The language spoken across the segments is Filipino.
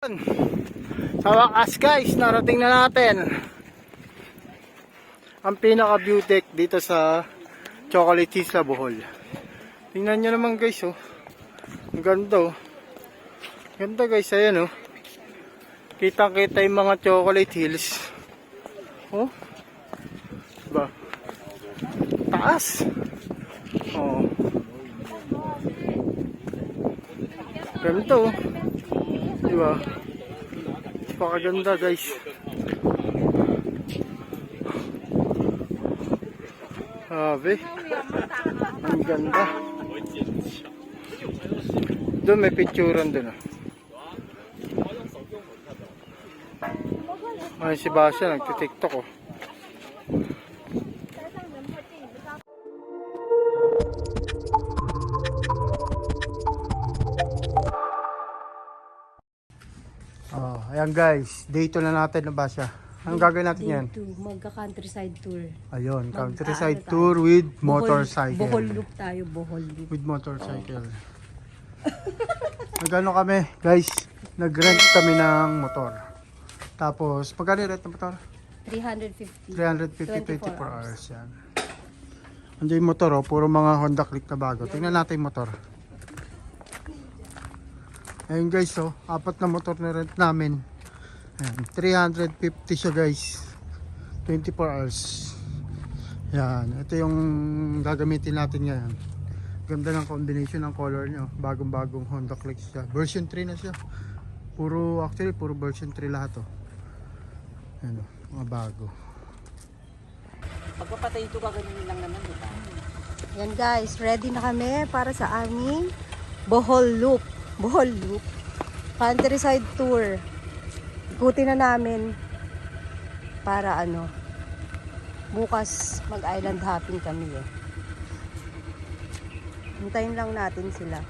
Sa wakas guys, narating na natin ang pinaka beauty dito sa Chocolate Isla Bohol. Tingnan nyo naman guys, oh. Ang ganda, oh. Ganda guys, ayan, oh. Kita-kita yung mga chocolate hills. Oh. Diba? Taas. Oh. Ganda, oh. Diba? Napakaganda guys. Sabi. Ang ganda. Doon may picturean doon. Ay, si Basha nagtitiktok, oh. Ayan guys, day 2 na natin na ba siya? Anong gagawin natin yan? Day 2, magka-countryside tour. Ayun, countryside tour with motorcycle. Bohol loop tayo, Bohol loop. With motorcycle. Nagano kami, guys, nag-rent kami ng motor. Tapos, pagkano rent ng motor? 350. 350, 24 hours yan. Ando yung motor, oh, puro mga Honda Click na bago. Tingnan natin yung motor. Ayun guys, oh, 4 na motor na rent namin. Ayan, 350 siya guys. 24 hours. Yan, ito yung gagamitin natin ngayon. Ganda ng combination ng color niya. Bagong-bagong Honda Click siya. Version 3 na siya. Actually, puro version 3 lahat, oh. Ayan, oh, mga bago. Pagpapatay ito, gagawin lang naman, diba? Yan guys, ready na kami para sa aming Bohol loop. Bohol loop. Countryside tour. Ikutin na namin para bukas mag-island hopping kami eh. Hintayin lang natin sila.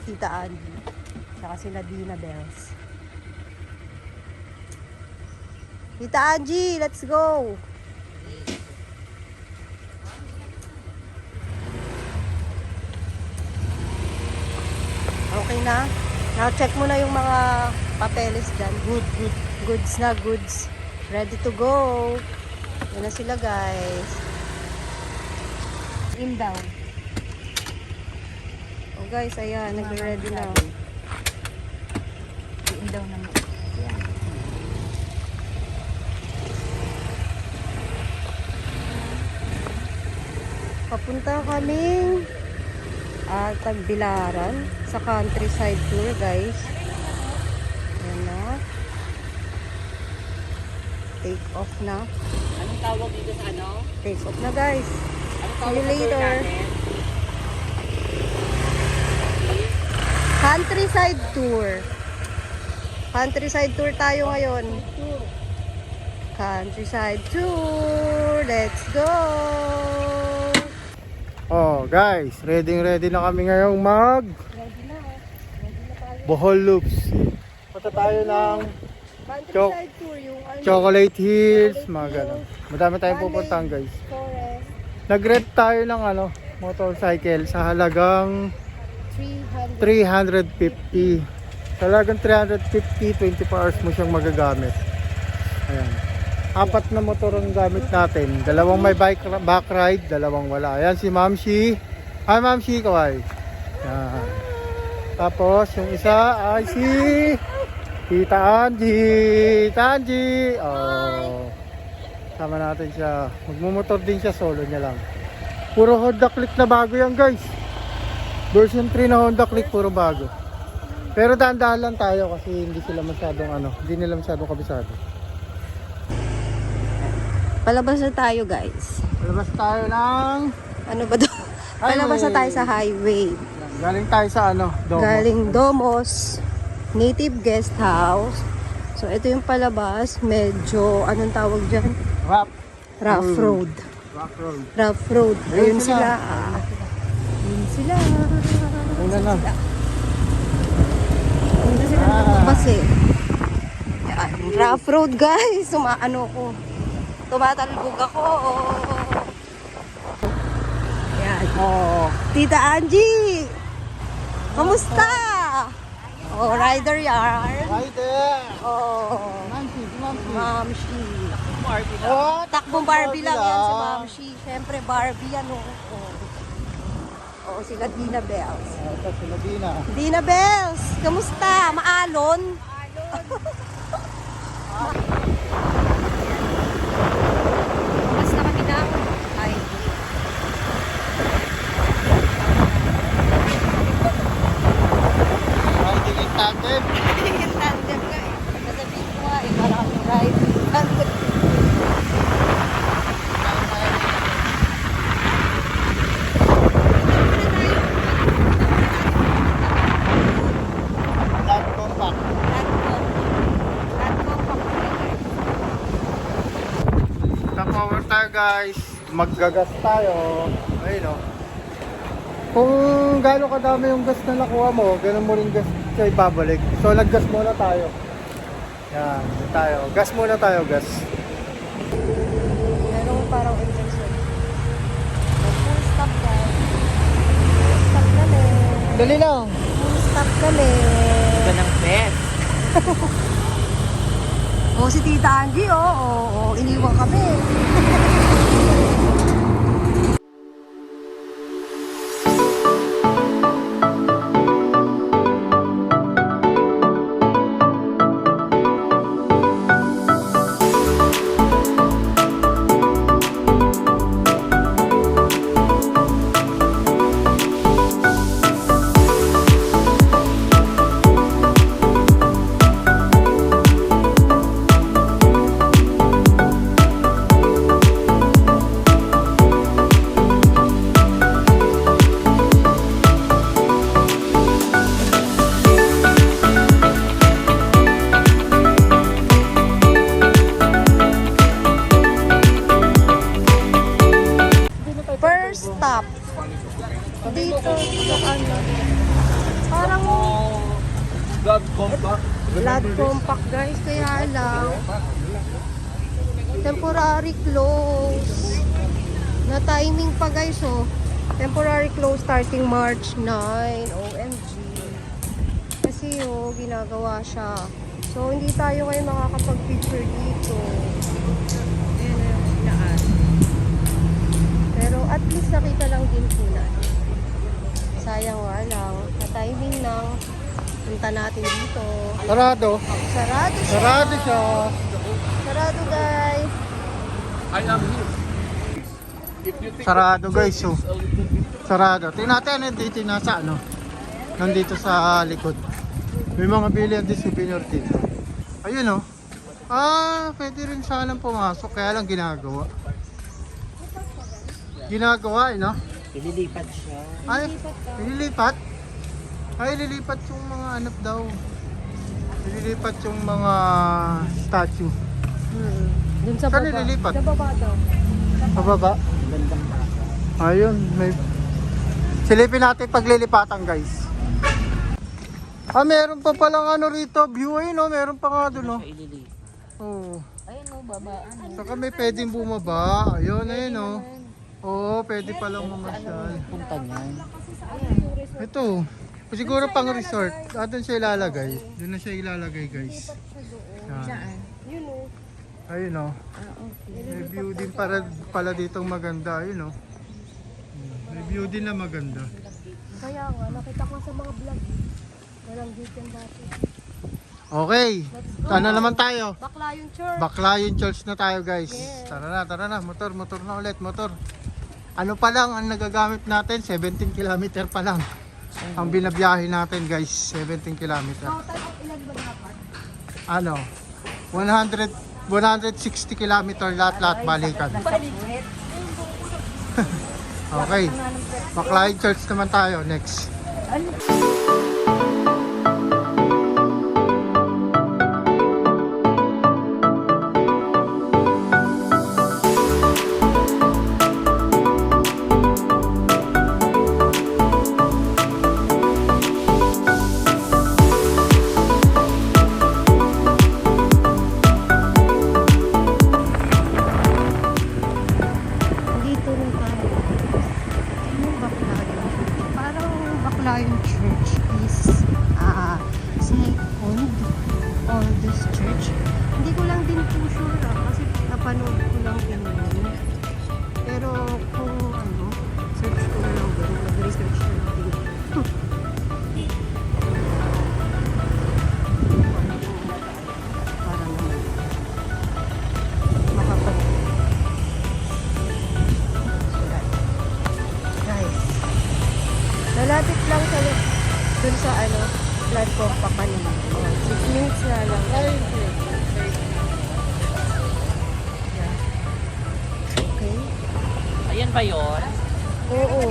Tita Angie. Saka sila Dina Bells. Tita Angie, let's go! Okay na? Now-check mo na yung mga papeles dyan. Good. Goods na, goods. Ready to go. Yan na sila, guys. Inbound. Oh, guys, ayan. Nagre-ready na. Inbound na mo. Ayan. Papunta kaming Tagbilaran sa countryside tour guys. Ayan na. Take off na. Anong tawag dito sa ano? Take off na guys. Anong See tawag you sa tour later. natin? Countryside tour. Countryside tour tayo ngayon. Countryside tour. Let's go. Oh guys, ready na kami ngayong Ready na. Ready na tayo. Bohol Loops. Punta tayo ng Countryside tour yung Chocolate Hills, mga gano'n. Madami tayong pupuntahan guys. forest. Nag-rent tayo ng motorcycle sa halagang 350. Talagang 350, 24 hours mo siyang magagamit. Ayan. 4 na motor ang gamit natin. 2 may back ride, 2 wala. Ayan si Ma'am Shi. Hi Ma'am Shi, kaway. Ayan. Tapos yung isa ay si Tita Angie. Tita Angie. Oh. Sama natin siya. Magmumotor din siya, solo niya lang. Puro Honda Click na bago yan guys. Version 3 na Honda Click, puro bago. Pero dahan-dahan lang tayo kasi hindi sila masyadong hindi nila masyadong kabisado. Palabas na tayo guys. Palabas tayo ng Ano ba to? Palabas na tayo sa highway. galing tayo sa Domos. Galing Domos Native Guest House. So ito yung palabas. Medyo, anong tawag dyan? Rough road. Rough road. Ayun sila. Ayun sila. Una na. Ayun na sila lumabas eh. Yan. Rough road guys. Ko. Tumatalbog ako. Yan. Oo. Tita Angie! Kamusta? Oh, rider yard. Right there. Oh, Mamsi, si Mamsi. Mamshi. Oh, Takbong Barbie lang yan si Mamshi. Siyempre Barbie yan oh. Oh, sila Dina Bells. Ito si Medina. Dina Bells, kamusta? Maalon? Basta kami ng highway. Riding in tandem. Yung tandem ka eh. Nasabihin ko nga eh, para kami ride. Tandem. Flat compact. Sa power tayo guys. Maggagas tayo. Ayun o. Kung gaano kadami yung gas na nakuha mo, ganun mo rin gas sa ibabalik. So naggas muna tayo. Yan, yun tayo. Gas muna tayo, gas. Merong parang injection. Full stop guys. Full stop kami. Dali lang. Full stop kami. Iba ng best. Oh, si Tita Angie, oh, iniwan kami. First stop. Dito sa ano. Parang blood compact guys. Kaya lang. Temporary close. Na timing pa guys oh. Temporary close starting March 9. OMG. Kasi oh, ginagawa siya. So hindi tayo ngayon makakapag-picture dito. Ayan na yung inaan. Pero at least nakita lang din po natin. Sayang nga lang. Na timing ng punta natin dito. Sarado. Sarado siya. Sarado siya. Sarado guys. Sarado guys, oh. Sarado. Tingnan natin, dito nasa ano. Nandito sa likod. May mga bilihan din souvenir dito. Ayun oh. Pwede rin sanang pumasok. Kaya lang ginagawa. Ginagawa, no? Ililipat siya. Ay, ililipat? Ay, ililipat yung mga anak daw. Ililipat yung mga statue. Dun sa Saan baba. ililipat? Sa baba daw. Pababa. Gandang bata. Ayun, may... Silipin natin paglilipatan, guys. Meron pa palang ano rito, view ay no, meron pa nga doon, no. Siya ililipat. Oo. Ayun o, babaan. Saka may pwedeng bumaba. Ayun, ayun, no. Oo, pwede palang mamasyal. Punta niyan. Ito, siguro pang resort. Doon siya ilalagay. Doon na siya ilalagay, guys. Yan. Yun o. Ayun, no. May view din pala ditong maganda. Ayun, no. May view din na maganda. Kaya nga, nakita ko sa mga vlog. Walang dito dati. Okay. Ano naman tayo? Bakla yung church. Baclayon Church na tayo, guys. Yes. Tara na. Motor na ulit, motor. Ano pa lang ang nagagamit natin? 17 km pa lang. Ang binabiyahe natin, guys, 17 km. Total of ilan ba dapat? Ano? 160 km lahat-lahat balikan. Baliktad. Okay. Baclayon Church naman tayo next. Dito na tayo. Yung Baclayon. Parang Baclayon Church. Baptist Church. Hindi ko lang din po sure kasi napanood ko lang din yun. Pero kung ano, search ko na lang din, mag-research na lang din. Para naman makapag guys, nalapit lang sa dun sa ano, platform pa kanina. 6 minutes na lang. Yeah. Okay. Ayan ba yun? Oo.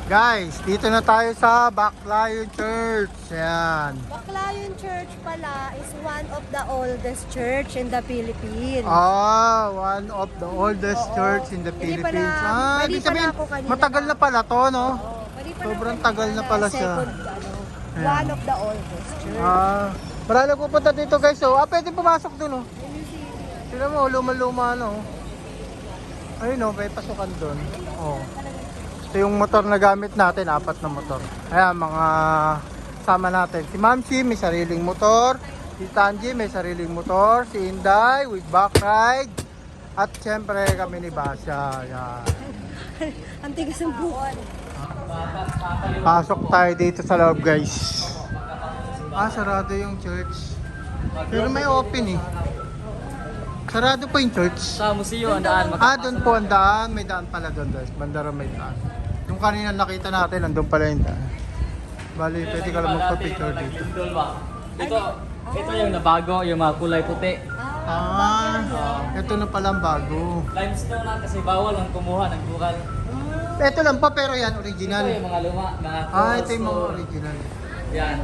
Guys, dito na tayo sa Baclayon Church. Ayan. Baclayon Church pala is one of the oldest church in the Philippines. Ah, one of the oldest Oo. church in the Hindi pa Philippines. na- Ibig hindi pa na sabihin, ako kanina matagal na pala to, no? Pwede pa Sobrang naman tagal na pala siya. Second, ano, Ayan. one of the oldest church. Ah, marami pupunta dito guys. So, pwede pumasok dun, oh. Tignan mo, luma-luma, no? Ayun, oh, may pasukan dun. Oh. Ito yung motor na gamit natin, 4 na motor. Ayan, mga sama natin. Si Ma'am Chi, may sariling motor. Si Tanji, may sariling motor. Si Inday, with back ride. At syempre, kami ni Basha. Ayan. Ang tigas ng buwan. Pasok tayo dito sa loob, guys. Ah, sarado yung church. Pero may open, eh. Sarado po yung church. Sa museo, ang daan. Ah, doon po ang daan. May daan pala doon, guys. Bandara may daan. Yung kanina nakita natin, nandun pala yung daan. Bali, pwede ka lang magpa-picture dito. Ito yung nabago, yung mga kulay puti. Ah, ito na pala ang bago. Limestone na kasi bawal ang kumuha ng bukal. Ito lang pa, pero yan, original. Ito yung mga luma, mga Ah, ito yung mga original. Yan.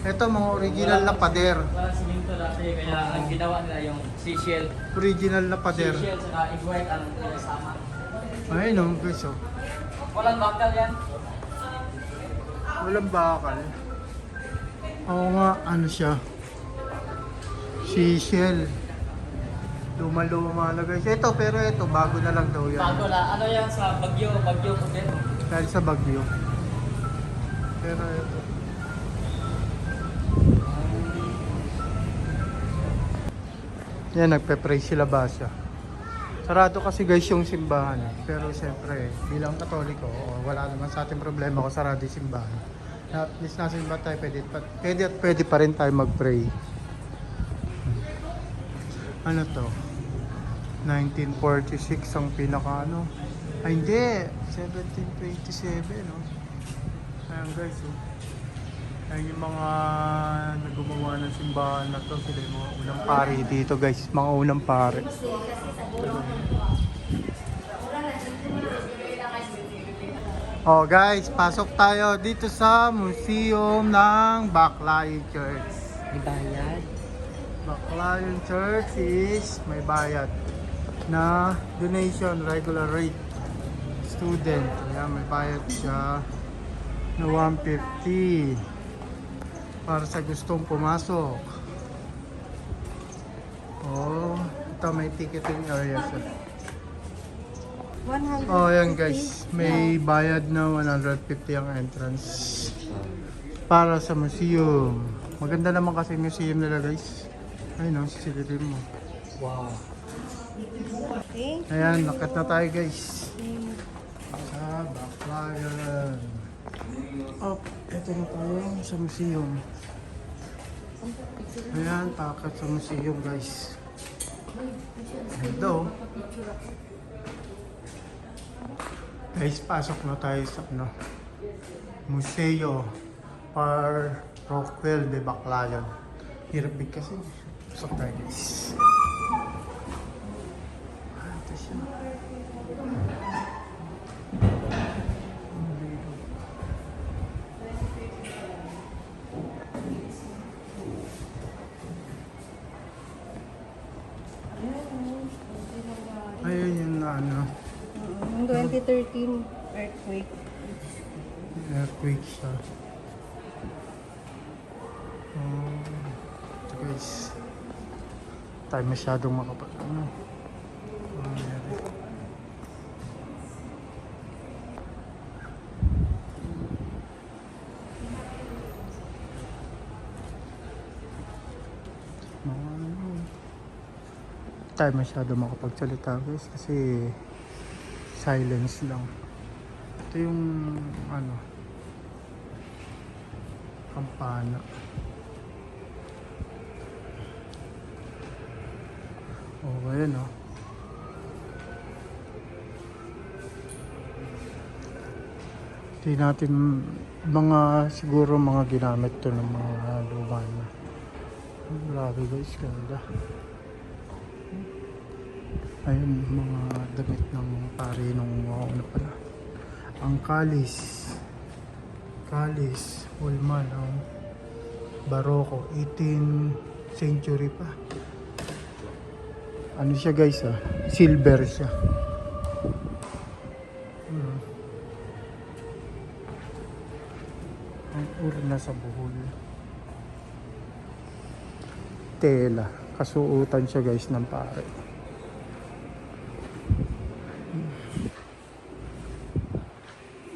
Ito, mga original na pader. Walang siminto dati, kaya ang ginawa nila yung seashell. Original na pader. Seashell saka egg white ang sama. Ayun, no, guys, oh. Walang bakal yan. Walang bakal. Oo nga, ano siya? Seashell. Luma-luma na guys. Ito, pero ito, bago na lang daw yan. Bago la, ano yan sa Bagyo puti. Dahil sa Bagyo. Pero ito. Yan, nagpe-pray sila Basha. Sarado kasi guys yung simbahan. Pero siyempre, bilang Katoliko, wala naman sa ating problema kung sarado yung simbahan. At least nasa simbahan tayo, pwede pa rin tayo mag-pray. Ano to? 1946 ang pinaka ano. Ay hindi, 1727 no. Ayan guys, oh. Ayan yung mga naggumawa ng simbahan na to. Sila yung mga unang pari dito guys, mga unang pari. Oh guys, pasok tayo dito sa museum ng Baclayon Church. Ibayad. Baclayon Church is may bayad na donation, regular rate student. Ayan, may bayad siya na 150 para sa gustong pumasok. Oh, ito may ticketing area siya. 150. Oh, ayan guys, may bayad na 150 ang entrance para sa museum. Maganda naman kasi museum nila guys. Ayun, no, sisilitin mo. Wow. Okay. Ayan, nakat na tayo guys. Sa Baclayon. Oh, eto na tayo sa museum. Ayan, pakat sa museum guys. Ito. Guys, pasok na tayo sa ano, Museo Parroquial de Baclayon. Hirap big kasi. Pasok tayo guys. Ito siya. Ayun yung ano, Yung 2013 earthquake. earthquake siya. Ito guys. Tayo masyadong makapag ano. Nangyari. Mga ano, tayo masyado makapagsalita guys kasi silence lang. Ito yung ano, kampana. Oh, ayan oh. Hindi natin siguro mga ginamit to ng mga luma na. Grabe guys, ganda. Ayun, mga damit ng pare nung una pala. Ang kalis. Kalis, Ulman, ang Baroko, 18th century pa. Ano siya guys ah? Silver siya. Ang urna sa buhol. Tela. Kasuutan siya guys ng pare.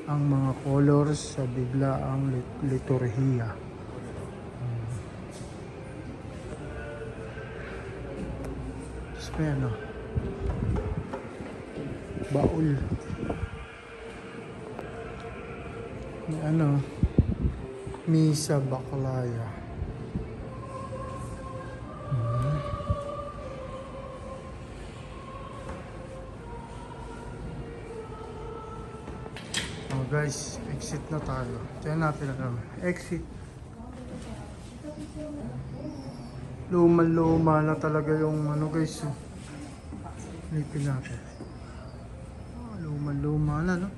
Ang mga colors sa biglaang liturhiya. Tapos pa yan oh. Baul. May ano, Misa Baklaya. Oh guys, exit na tayo. Tiyan natin ano, exit. Luma-luma na talaga yung ano guys. Lipin natin. Oh, luma-luma na no.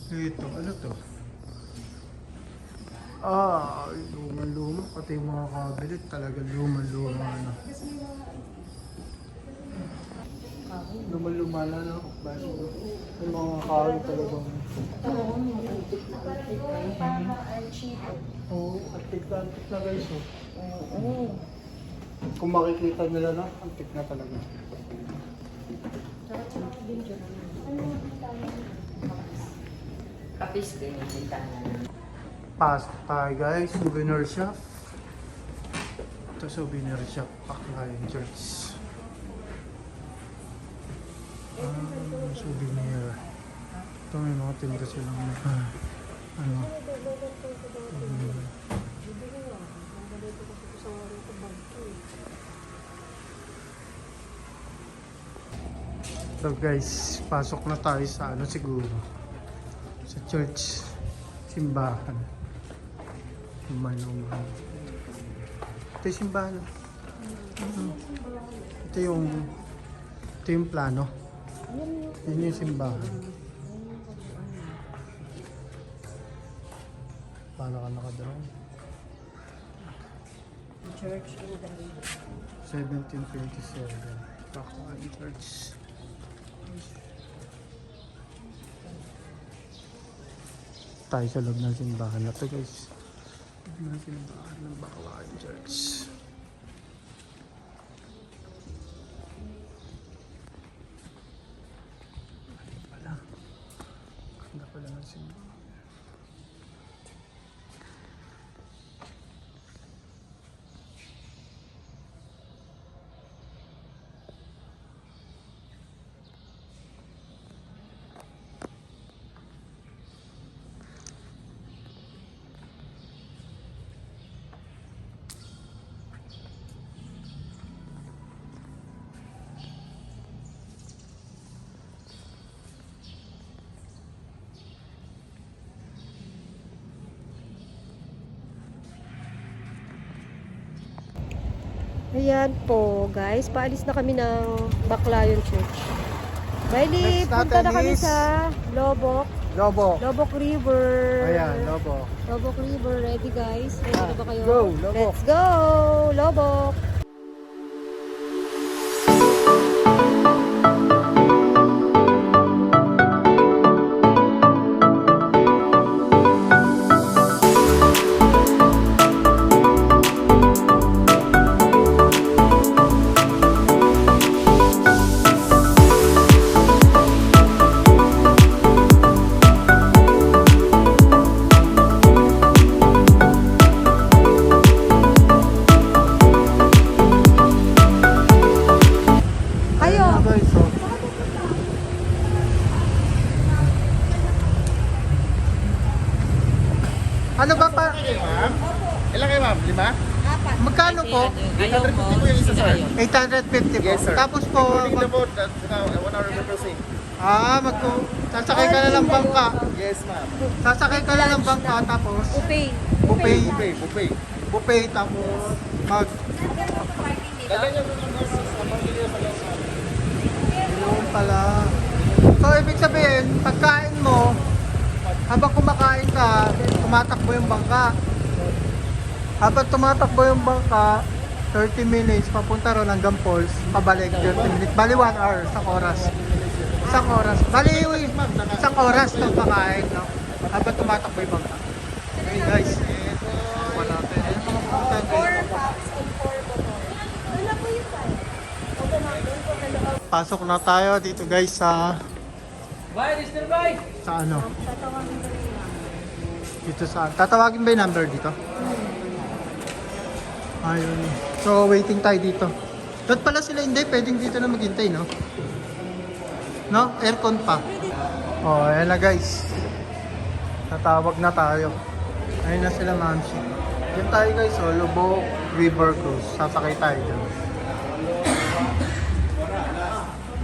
Ito, ano to? Luma-luma. Pati yung mga kabinet talaga luma-luma na. Luma-luma na, no? Yung mga kahoy talagang... Oo, antik na guys, oh. Oo. Kung makikita nila na, antik na talaga. Kapis din yung tindahan. Pasok tayo guys, souvenir shop. Ito souvenir shop, Baclayan Church. Souvenir. Ito may mga tinda silang ano. So guys, pasok na tayo sa ano siguro. Sa church, simbahan. Luman-luman. Ito yung simbahan. Ito yung plano. Yun yung simbahan. Paano ka nakadrown? Church in the 1727. Baclayan Church. Tayo sa loob ng simbahan na to guys. Loob ng simbahan ng Baclayan Church. Ganda pala ng simbahan. Ayan po guys, paalis na kami ng Baclayan Church. Bali, Next punta na natin kami is sa Lobok River. Ayan, Lobo. Lobok River, ready guys? Ready na ba kayo? Go, Lobok. Let's go, Lobok! Ano ba pa? Ma'am? Ilan kayo ma'am? 5? Magkano po? 850 po yung isa sir. 850 po. Yes, sir. Tapos po, Including the boat, that's 1 hour reversing. sasakay ka na ng bangka. Yes ma'am. Sasakay ka na ng bangka tapos Buffet. Buffet. buffet tapos Lagyan nyo doon ng sa pamilya sa lasa. yun pala. So, ibig sabihin, pagkain mo, habang kumakain ka, tumatakbo yung bangka. Habang tumatakbo yung bangka, 30 minutes, papunta ron hanggang Falls, pabalik 30 minutes. Bali 1 hour, isang oras. Isang oras. Bali, isang oras ng pakain, no? Habang tumatakbo yung bangka. Okay guys, ito, wala natin. Ayan mga pupuntahan guys. Pasok na tayo dito guys sa ano? Dito sa tatawagin ba yung number dito? Ayun. So waiting tayo dito. Doon pala sila hindi, pwedeng dito na maghintay, no? No? Aircon pa. Oh, ayan na guys. Tatawag na tayo. Ayun na sila, Mamsi. Diyan tayo guys, oh, Lubok River Cruise. Sasakay tayo dyan.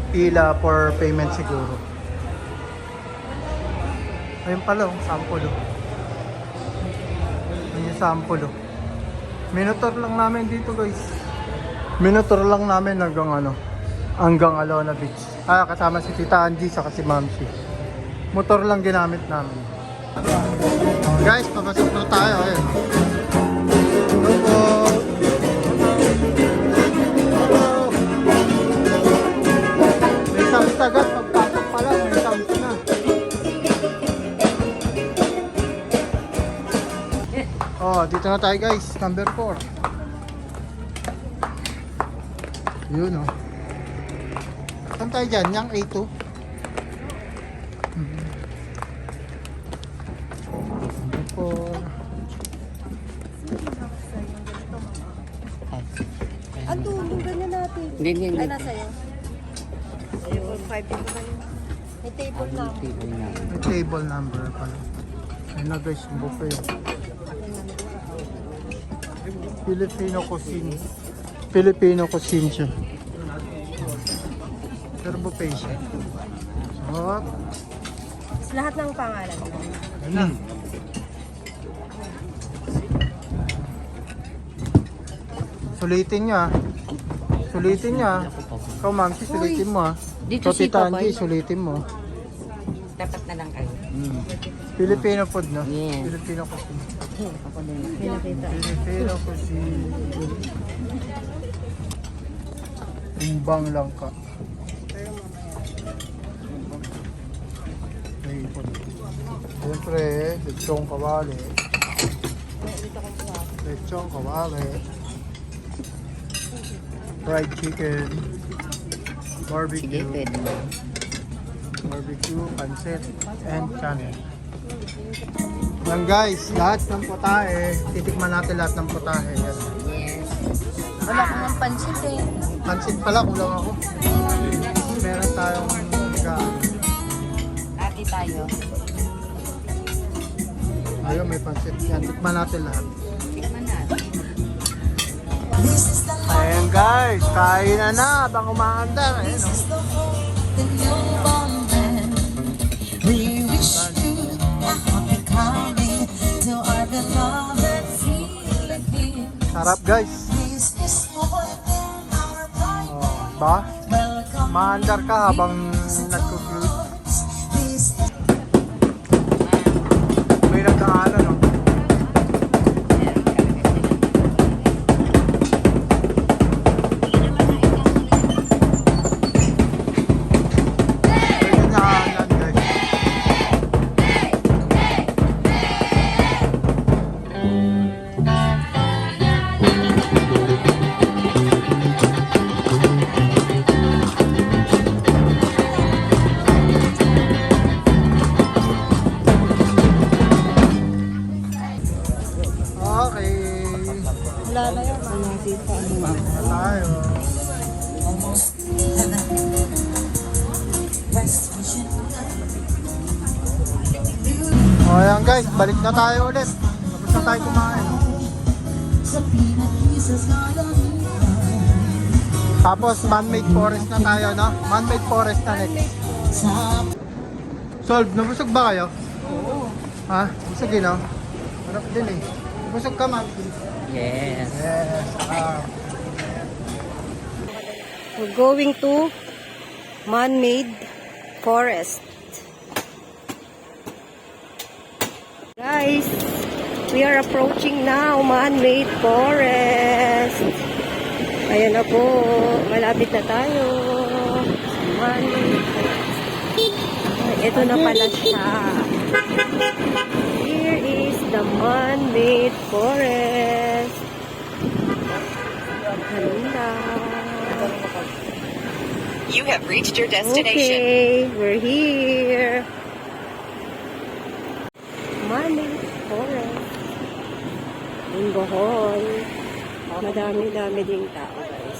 Pila for payment siguro. Ayun pala, oh, sample, oh. Ayun yung sample, oh. Minotor lang namin dito guys. Minotor lang namin hanggang Alona Beach. Kasama si Tita Angie saka si Mamsi. Motor lang ginamit namin. Guys, papasok na tayo. Ayun. Hello po. Hello. May sounds agad. Pagpasok pa lang, may sounds na. Oh, dito na tayo guys. Number 4. Yun oh. Saan tayo dyan? Yang A2? Ando, yung ganyan natin. Hindi. Ay, nasa iyo. Ayun, 5 people kayo. May table na. May table number pala. Ayun na guys, yung buffet. Filipino cuisine siya. Pero buffet siya. So, Lahat ng pangalan. ayun na. Sulitin niya. Ikaw ma'am, sulitin mo ha. Dito So, si Tita Papay. Angie, sulitin mo. Dapat na lang kayo. Filipino food, no? Yes. Filipino cuisine. Ako din. Pinakita. Filipino cuisine. Timbang lang ka. Siyempre, lechong kawali. Fried chicken. Barbecue. Sige, pwede mo. Barbecue, pancit, and kanin. Yan guys, lahat ng putahe. Titikman natin lahat ng putahe. Yan. Yes. Wala ko ng pansit eh. Pancit pala, kulang ako. Meron tayong Ati tayo. ayun, may pancit. Yan, tikman natin lahat. Tikman natin. Ayan guys, kain na habang umaandar. Ayan o. We wish you a happy coming to our beloved Philippines. Sarap guys. This is more than our pride. Oh, ba? Welcome. Maandar ka habang nagko-cruise. This is May nagdaanan no? May nagdaanan guys. Okay. Wala na yan. Manasip pa. Tayo. West Virginia. O ayan guys, balik na tayo ulit. na tayo kumain. Sa peanut pieces ngayon. Tapos man-made forest na tayo, no? Man-made forest na next. Sa Solve, nabusog ba kayo? Oo. Ha? Busog yun, no? Harap din eh. Busog ka, ma'am. Yes. Yes. We're going to man-made forest. Guys, we are approaching now man-made forest. Ayan na po, malapit na tayo. Man-made forest. Ito na pala siya. Here is the man-made forest. Ganda. You have reached your destination. Okay, we're here. Man-made forest. In Bohol. Madami-dami ding tao, guys.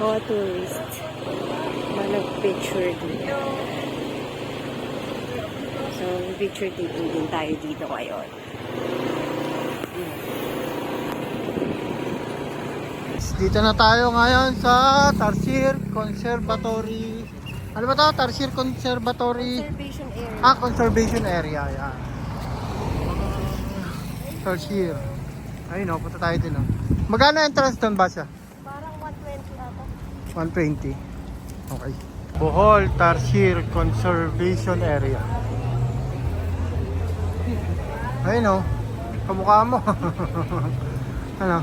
Mga tourists. Manag-picture dito. So, picture taking din tayo dito ngayon. Dito na tayo ngayon sa Tarsier Conservatory. Ano ba to? Tarsier Conservatory. Conservation area. Conservation area. Yan. Tarsier. Ayun o, punta tayo din o. Magkano entrance doon ba siya? Parang 120 ata. 120. Okay. Bohol Tarsier Conservation Area. Ayun o. Kamukha mo. Ano?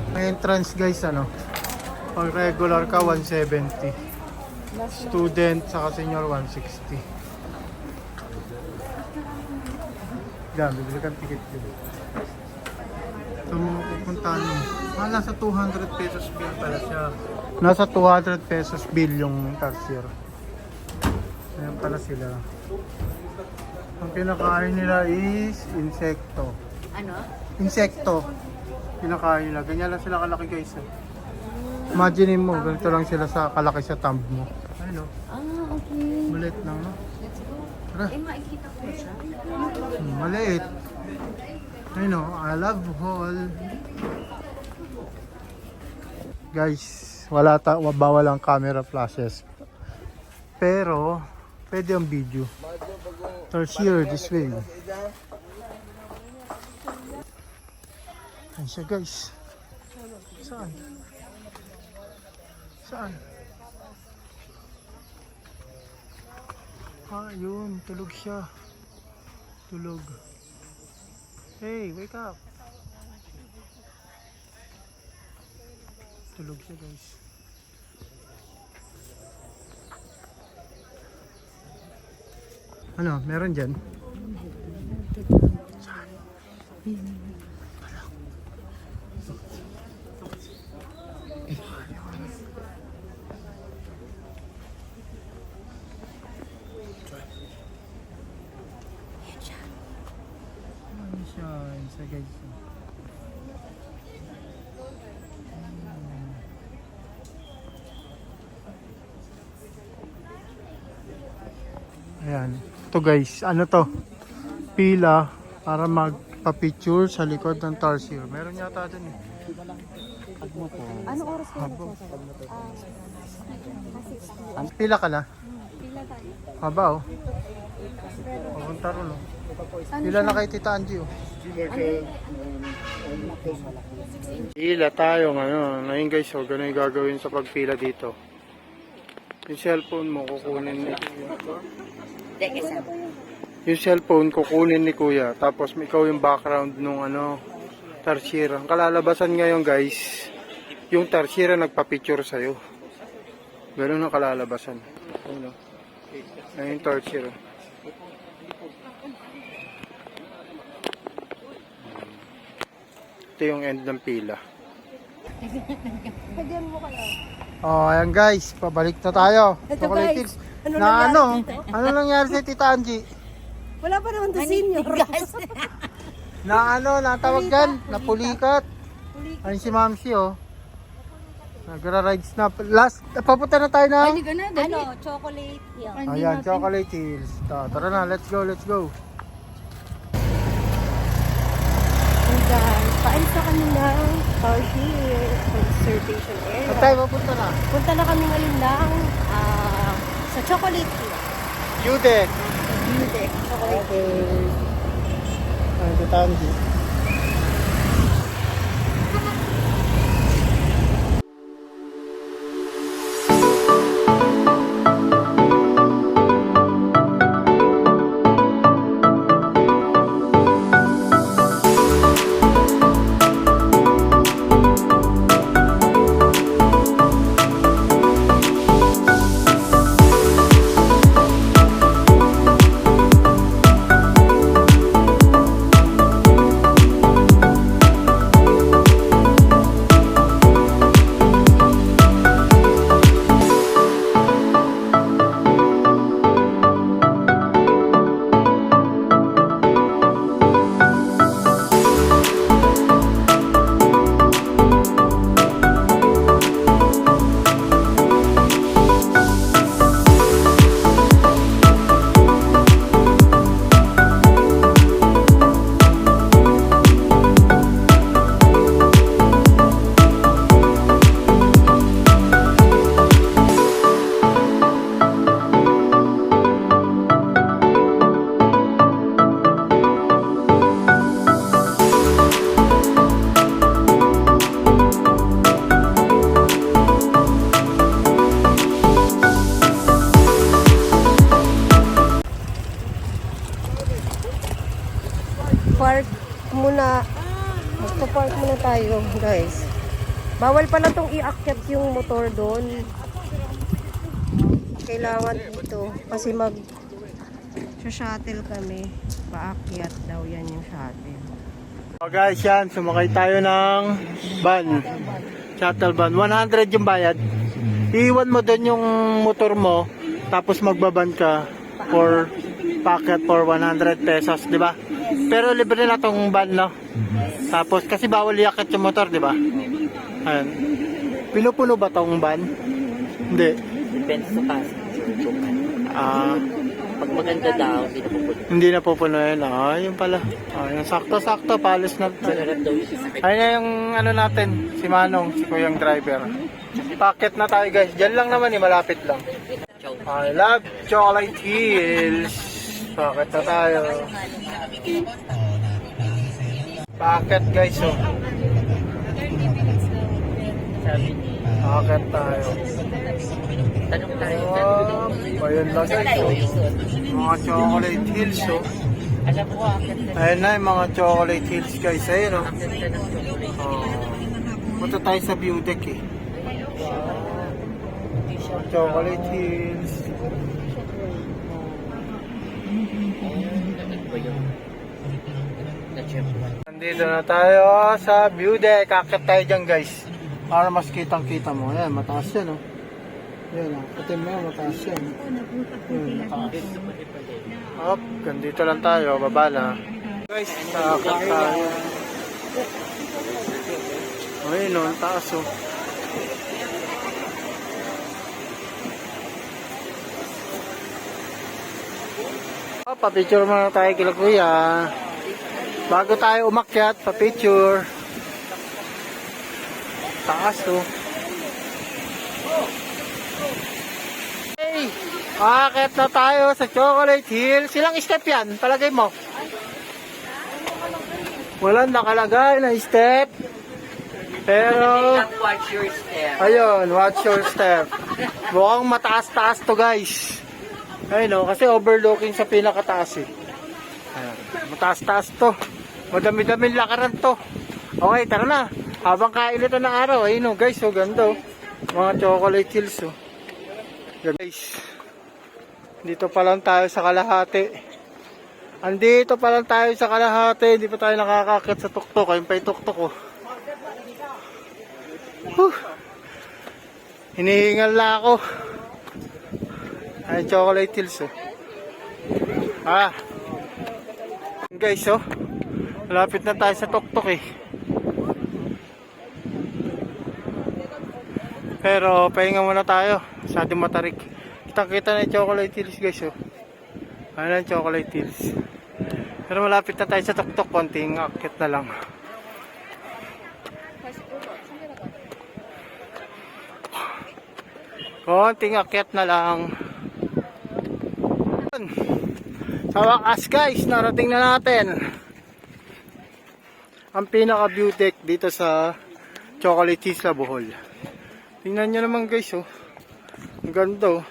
May entrance guys, ano? Pag regular ka, 170. Student, saka senior, 160. Yan, bibili kang ticket yun. Ito mga pupuntahan mo. Nasa 200 pesos bill pala siya. Nasa 200 pesos bill yung Tarsier. Ayan pala sila. Ang pinakain nila is insekto. Ano? Insekto. Pinakain nila. Ganyan lang sila kalaki guys. Imagine mo, ganito lang sila sa kalaki sa thumb mo. Ayun o. Ah, okay. Maliit lang, no? Let's go. Tara. Makikita ko siya. Maliit. Ayun o, I love Bohol. Guys, bawal ang camera flashes. Pero, pwede ang video. Tarsier, this way. Ayan siya guys. Saan? Saan? Ah, yun. Tulog siya. Tulog. Hey, wake up. Tulog siya guys. Ano, meron dyan? Saan? Wala. Ano siya? Isa guys. Ayan. Ito guys, ano to? Pila para magpa-picture sa likod ng Tarsier. Meron yata dun eh. Ano oras ka Haba. Pila ka na? Haba oh. Papunta ron oh. Pila na kay Tita Angie oh. Pila tayo ngayon. Ngayon guys, oh, ganun yung gagawin sa pagpila dito. Yung cellphone mo kukunin ni Yung cellphone kukunin ni Kuya. Tapos ikaw yung background nung ano Tarsier. Ang kalalabasan ngayon guys, yung Tarsier nagpa-picture sa'yo. Ganun ang kalalabasan. Ayun, ayun yung Tarsier. Ito yung end ng pila. Oh, ayan guys, pabalik na tayo. Ito, Chocolate guys. Hills. Ano Na nangyari ano? dito? Ano nangyari sa Tita Angie? Wala pa naman to senior. Na ano, natawag dyan? Napulikat. Ayun si Mamsi oh. Nagra-rides na. Last, papunta na tayo na. Ano, chocolate. Yeah. Ayan, Chocolate Hills. Tara na, let's go, let's go. Paalis na kami ng Tarsier Conservation Area. Saan tayo mapunta na? Punta na kami ngayon ng sa Chocolate Hill. Yude. Beauty. Chocolate Hill. Okay. Ay, tataan dito. Park muna. Magpa-park muna tayo, guys. Bawal pala tong iakyat yung motor doon. Kailangan dito. Kasi shuttle kami. Paakyat daw yan yung shuttle. So guys, yan. Sumakay tayo ng van. Shuttle van. 100 yung bayad. Iiwan mo doon yung motor mo. Tapos magbaban ka for packet for 100 pesos, di ba? Pero libre na tong van, no? Tapos, kasi bawal iakit yung motor, di ba? Ayan. Pinupuno ba tong van? Hindi. Depende sa passenger. Pag maganda daw, hindi na pupuno. Hindi na pupuno yun. Yun pala. Yung sakto-sakto, palis na. Sarap daw yung sakit. Ayun na yung ano natin, si Manong, si Kuyang driver. Packet na tayo guys. Diyan lang naman malapit lang. I love Chocolate Hills. Packet na tayo. Packet guys, oh. Packet tayo. Tanong tayo. Ayun lang guys, oh. Mga Chocolate Hills, oh. Alam ko, Ayun na yung mga Chocolate Hills guys. Ayun, oh. Punta tayo sa view deck, eh. Chocolate Hills. Nandito na tayo sa view deck. Akit tayo dyan guys. Para mas kitang kita mo. Ayan, mataas yan, oh. Ayan, oh. Putin mo, mataas yan. Ayan, mataas. Hop, ganito lang tayo. Baba na. Guys, akit tayo. Ayun, oh, ang taas, oh. Pa-picture muna tayo kila kuya. Bago tayo umakyat, pa-picture. Taas, oh. Hey! Akyat na tayo sa Chocolate Hills. Ilang step yan? Palagay mo? Walang nakalagay na step. Pero, watch your step. ayun, watch your step. Mukhang mataas-taas to guys. Ayun, no, kasi overlooking sa pinakataas, eh. Ayan, mataas-taas to. Madami-daming lakaran to. Okay, tara na. Habang kain ito ng araw, ayun, no, guys, oh, ganda, oh. Mga Chocolate Hills, oh. Guys, dito pa lang tayo sa kalahati. Andito pa lang tayo sa kalahati. Hindi pa tayo nakakakit sa tuktok. Ayun pa yung tuktok, oh. Hinihingal na ako. Ay, Chocolate Hills, oh. Guys, oh. Malapit na tayo sa tuktok, eh. Pero, pahinga muna tayo. Masyadong matarik. Kitang-kita na yung Chocolate Hills, guys, oh. Ano ang Chocolate Hills. Pero malapit na tayo sa tuktok. Konting akit na lang. Konting akyat na lang. Sa wakas guys, narating na natin ang pinaka view deck dito sa Chocolate Isla Bohol. Tingnan nyo naman guys, oh. Ang ganda, oh.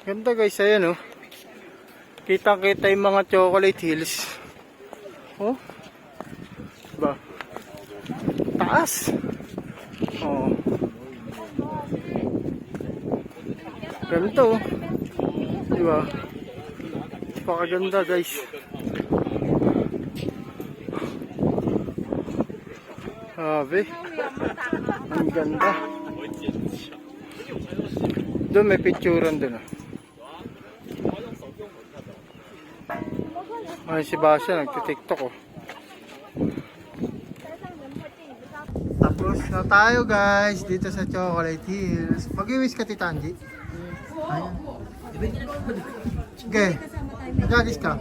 Ganda guys, ayan, oh. Kita-kita yung mga Chocolate Hills. Oh. Diba? Taas. Oh. Ganda, oh. Diba? Napakaganda guys. Sabi. Ang ganda. Doon may picturean doon. Ay si Basya nagtitiktok, oh. Tapos na tayo guys dito sa Chocolate Hills. Mag-iwis ka Tita Angie? Ayan. Okay. Nagagis ka.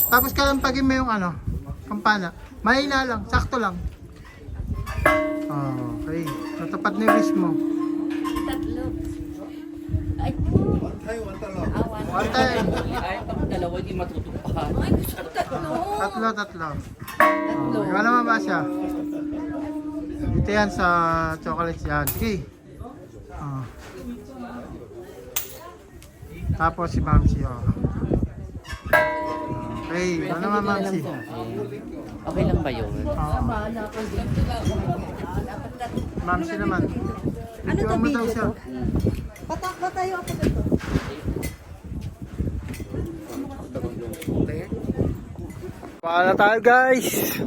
Tapos kalampagin mo yung ano, kampana. Mahina lang, sakto lang. Okay. Natapat na yung wish mo. One time. Dalawa hindi matutupahan. Tatlo. Ikaw naman ba siya? Dito yan sa chocolates yan. Sige. Tapos si Mamsi. Okay. Ano naman Mamsi? Okay lang ba yun? Mamsi naman. Ano to video to? Patakba tayo ako dito. Paala tayo guys.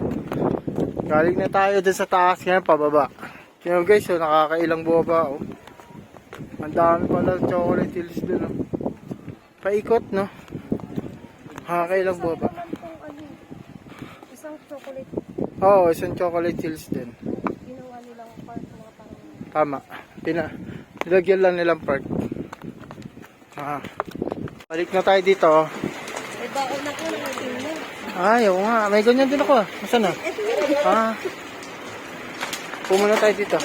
Galing na tayo dun sa taas ngayon pababa. Kaya guys, oh, nakakailang bumaba, oh. Ang dami pala Chocolate Hills dun, oh. Paikot, no? Nakakailang bumaba. Isang chocolate. Oo, isang Chocolate Hills din. Ginawa nilang park mga parang. Tama. Nilagyan lang nilang park. Balik na tayo dito, oh. May baon ako ng tingnan. Ay, oo nga. May ganyan din ako, ah. Nasaan na? Pumuna tayo dito.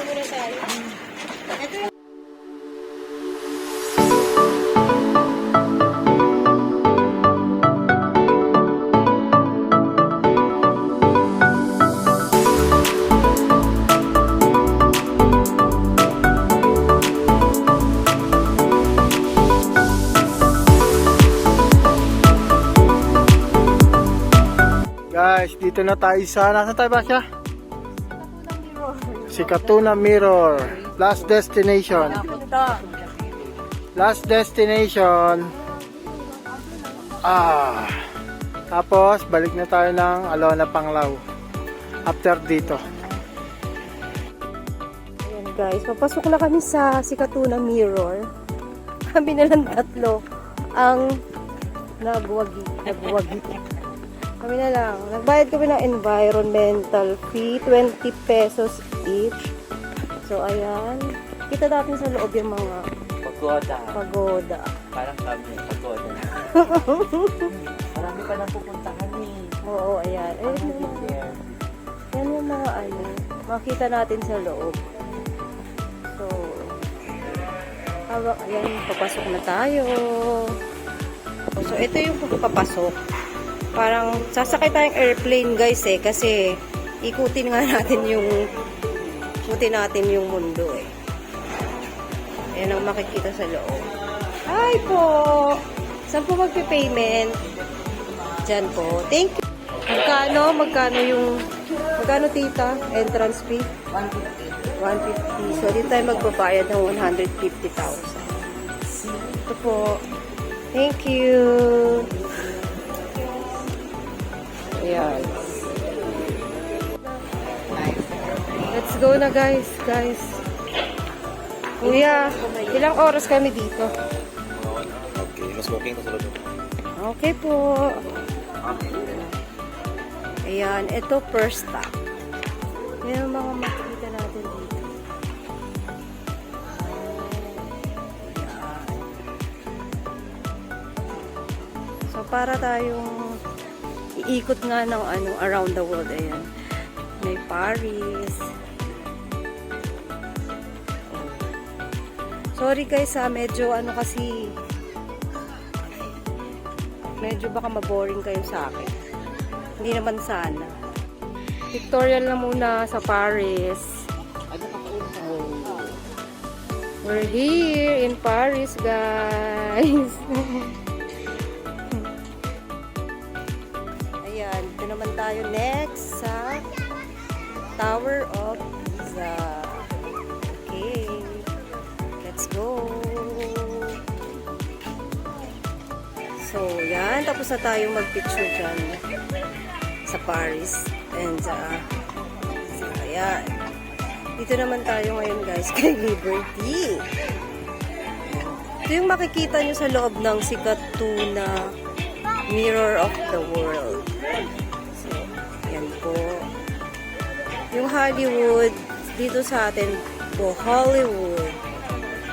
Guys, dito na tayo sa... Nasaan tayo ba siya? Si Katuna Mirror. Last destination. Last destination. Tapos, balik na tayo ng Alona Panglao. After dito. Ayan guys, papasok na kami sa Sikatuna Mirror. Kami na lang tatlo ang nagwagi. Kami na lang. Nagbayad kami ng environmental fee, 20 pesos each. So, ayan. Kita natin sa loob yung mga pagoda. Parang kami, pagoda. Marami pa na pupuntahan eh. Oo, ayan. Yan yung mga ano. Makita natin sa loob. So, ayan, papasok na tayo. So, ito yung papasok. Parang sasakay tayong airplane guys kasi ikutin natin yung mundo eh. Ayan ang makikita sa loob. Hi po! Saan po magpe-payment? Diyan po. Thank you. Magkano tita? Entrance fee? 150. So, dito tayo magbabayad ng 150,000. Ito po. Thank you. Ayan. Let's go na guys. Kuya, ilang oras kami dito? Okay, mas walking na sa loob. Okay po. Ayan, ito first stop. Yan ang mga makikita natin dito. Ayan. So, para tayong iikot nga ng around the world. Ayan. May Paris. Sorry guys medyo kasi medyo baka maboring kayo sa akin. Hindi naman sana. Pictorial na muna sa Paris. We're here in Paris, guys. Ayan, dito naman tayo next sa Tower of Pisa. Okay, let's go. So, yan. Tapos na tayo mag-picture dyan sa Paris. And, ayan. Dito naman tayo ngayon, guys, kay Liberty. Ito yung makikita nyo sa loob ng sikat 2 na Mirror of the World. So, yan po. Yung Hollywood, dito sa atin po, Hollywood.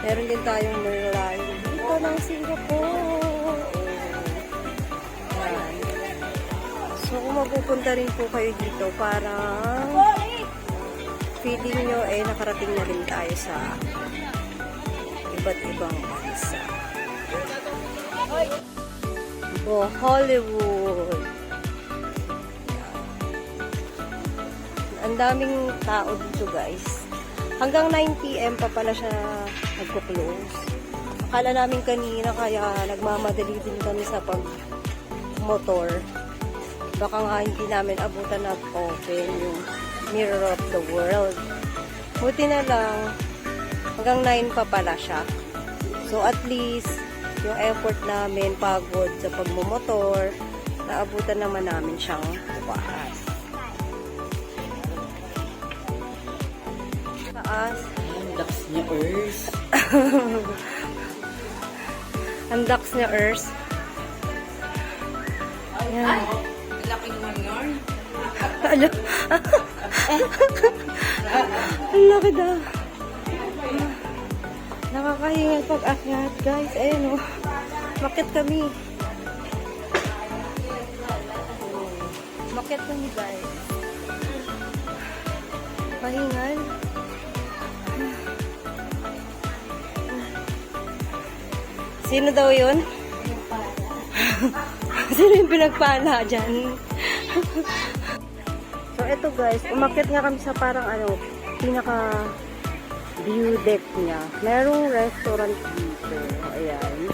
Meron din tayong Mirror dito ng Singapore. Yan. So, kung mapupunta rin po kayo dito, parang feeling nyo nakarating na rin tayo sa iba't ibang bansa. Oh, Hollywood. Ang daming tao dito, guys. Hanggang 9 PM pa pala siya nagko-close. Akala namin kanina kaya nagmamadali din kami sa pag-motor. Baka nga hindi namin abutan na open yung Mirror of the World. Buti na lang, hanggang 9 pa pala siya. So at least, yung effort namin, pagod sa pagmumotor, naabutan naman namin siyang bukas. Taas. Ang ducks niya, Ers. Ang ducks niya, Ers. Ayan. Laki naman yun. Ano? Ang laki daw. Nakakahingal pag-akyat, guys. Ayan o. Makit kami. Makit kami, guys. Pahingal. Sino daw yun? Sino yung pinagpala dyan? So, eto guys, umakyat nga kami sa parang pinaka view deck niya. Merong restaurant dito. Ayan.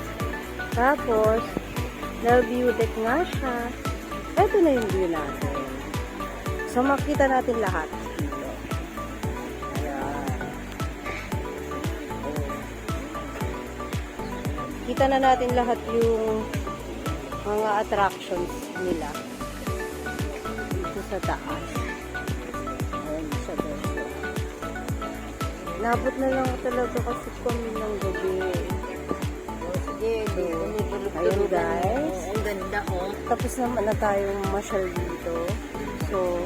Tapos, view deck nga siya. Eto na yung view natin. So, makita natin lahat dito. Ayan. Kita na natin lahat yung mga attractions nila. Sa taas. Ayan, sa doon. Nabot na lang talaga kasi kami ng gabi. Sige, Ayun guys. Ang ganda, oh. Tapos naman na tayong masyal dito. So,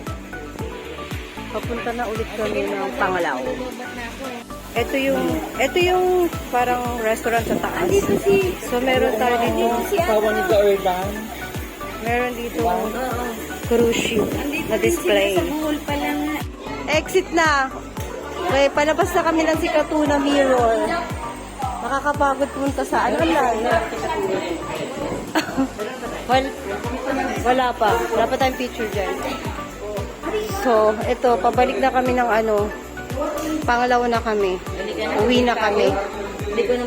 papunta na ulit kami ng Panglao. Ito yung parang restaurant sa taas. So, meron tayo dito. Kawan ni Jordan. Meron dito cruise ship na display. Exit na. Okay, palabas na kami ng Sikat 2 na Mirror. Nakakapagod punta sa ano lang. Wala pa. Wala pa tayong picture dyan. So, ito, pabalik na kami ng Panglao na kami. Uwi na kami. Hindi ko na